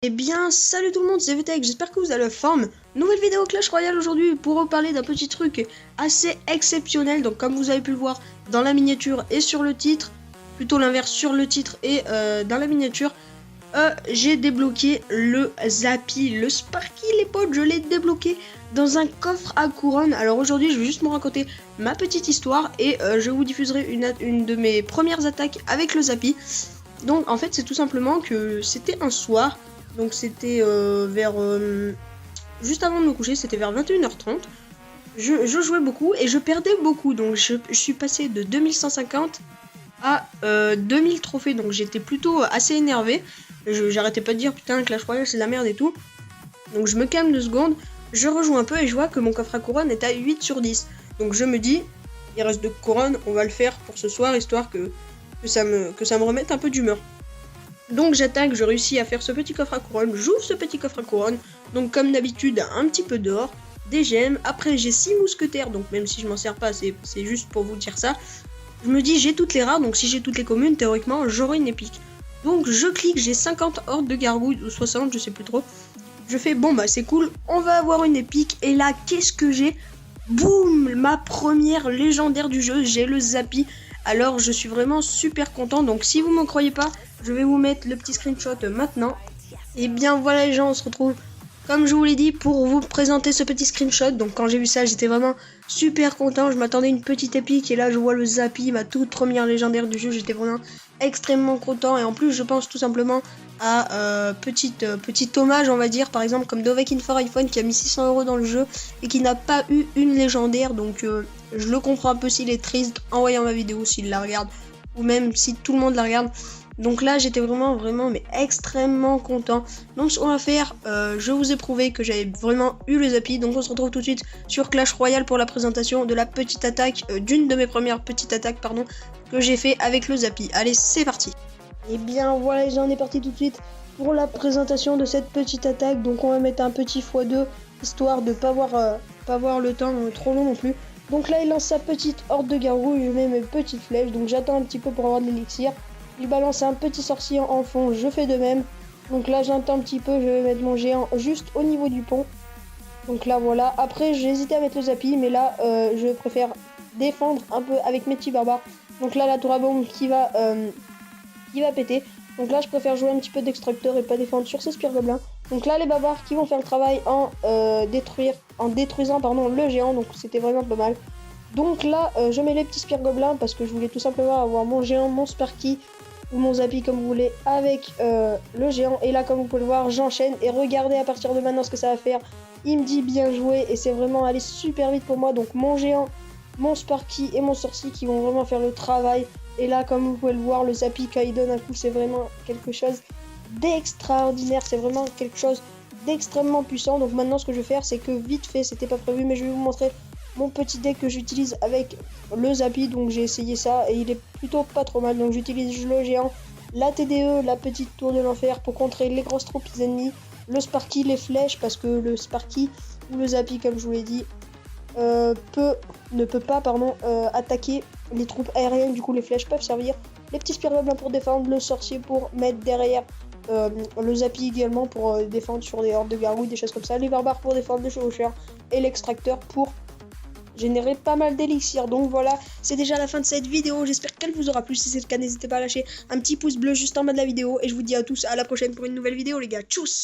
Eh bien, salut tout le monde, c'est VTech, j'espère que vous avez la forme. Nouvelle vidéo Clash Royale aujourd'hui pour vous parler d'un petit truc assez exceptionnel. Donc comme vous avez pu le voir dans la miniature et sur le titre, plutôt l'inverse sur le titre et dans la miniature, j'ai débloqué le Zappy, le Sparky les potes, je l'ai débloqué dans un coffre à couronne. Alors aujourd'hui je vais juste me raconter ma petite histoire et je vous diffuserai une de mes premières attaques avec le Zappy. Donc en fait c'est tout simplement que c'était un soir. Donc c'était juste avant de me coucher, c'était vers 21h30. Je jouais beaucoup et je perdais beaucoup. Donc je suis passé de 2150 à 2000 trophées. Donc j'étais plutôt assez énervé. J'arrêtais pas de dire putain Clash Royale c'est de la merde et tout. Donc je me calme 2 secondes. Je rejoue un peu et je vois que mon coffre à couronne est à 8 sur 10. Donc je me dis, il reste 2 couronnes, on va le faire pour ce soir histoire que ça me remette un peu d'humeur. Donc j'attaque, je réussis à faire ce petit coffre à couronne, j'ouvre ce petit coffre à couronne, donc comme d'habitude un petit peu d'or, des gemmes, après j'ai 6 mousquetaires, donc même si je m'en sers pas, c'est juste pour vous dire ça. Je me dis j'ai toutes les rares, donc si j'ai toutes les communes, théoriquement j'aurai une épique. Donc je clique, j'ai 50 hordes de gargouilles, ou 60, je sais plus trop. Je fais bon bah c'est cool, on va avoir une épique, et là qu'est-ce que j'ai? Boum, ma première légendaire du jeu, j'ai le Zappy. Alors je suis vraiment super content, donc si vous m'en croyez pas, je vais vous mettre le petit screenshot maintenant. Et bien voilà les gens, on se retrouve comme je vous l'ai dit pour vous présenter ce petit screenshot. Donc quand j'ai vu ça j'étais vraiment super content, je m'attendais à une petite épique et là je vois le Zappy, ma toute première légendaire du jeu, j'étais vraiment extrêmement content. Et en plus je pense tout simplement à petit hommage on va dire, par exemple comme Dovahkiin for iPhone qui a mis 600 € dans le jeu et qui n'a pas eu une légendaire. Donc je le comprends un peu s'il est triste en voyant ma vidéo, s'il la regarde ou même si tout le monde la regarde. Donc là j'étais vraiment mais extrêmement content. Donc ce qu'on va faire, je vous ai prouvé que j'avais vraiment eu le Zappy. Donc on se retrouve tout de suite sur Clash Royale pour la présentation de la petite attaque, d'une de mes premières petites attaques pardon, que j'ai fait avec le Zappy. Allez c'est parti. Et bien voilà les gens, on est parti tout de suite pour la présentation de cette petite attaque. Donc on va mettre un petit x2 histoire de pas voir le temps trop long non plus. Donc là il lance sa petite horde de gargouilles, je mets mes petites flèches, donc j'attends un petit peu pour avoir de l'élixir. Il balance un petit sorcier en fond, je fais de même. Donc là j'attends un petit peu, je vais mettre mon géant juste au niveau du pont. Donc là voilà, après j'ai hésité à mettre le Zappy, mais là je préfère défendre un peu avec mes petits barbares. Donc là la tour à bombe qui va péter. Donc là je préfère jouer un petit peu d'extracteur et pas défendre sur ces spires gobelins. Donc là les barbares qui vont faire le travail en détruisant le géant, donc c'était vraiment pas mal. Donc là je mets les petits spires gobelins parce que je voulais tout simplement avoir mon géant, mon Sparky ou mon Zappy comme vous voulez avec le géant. Et là comme vous pouvez le voir j'enchaîne et regardez à partir de maintenant ce que ça va faire. Il me dit bien joué et c'est vraiment allé super vite pour moi. Donc mon géant, mon Sparky et mon sorcier qui vont vraiment faire le travail. Et là comme vous pouvez le voir le Zappy quand il donne un coup c'est vraiment quelque chose d'extraordinaire. C'est vraiment quelque chose d'extrêmement puissant. Donc maintenant ce que je vais faire c'est que vite fait, c'était pas prévu mais je vais vous montrer mon petit deck que j'utilise avec le Zappy. Donc j'ai essayé ça et il est plutôt pas trop mal. Donc j'utilise le géant, la TDE, la petite tour de l'enfer pour contrer les grosses troupes ennemies, le Sparky, les flèches parce que le Sparky ou le Zappy comme je vous l'ai dit ne peut pas attaquer les troupes aériennes. Du coup les flèches peuvent servir, les petits spires gobelins pour défendre, le sorcier pour mettre derrière, le Zappy également pour défendre sur des hordes de gargouilles, des choses comme ça, les barbares pour défendre les chevaucheurs et l'extracteur pour générer pas mal d'élixir. Donc voilà, c'est déjà la fin de cette vidéo, j'espère qu'elle vous aura plu. Si c'est le cas n'hésitez pas à lâcher un petit pouce bleu juste en bas de la vidéo et je vous dis à tous à la prochaine pour une nouvelle vidéo les gars, tchuss.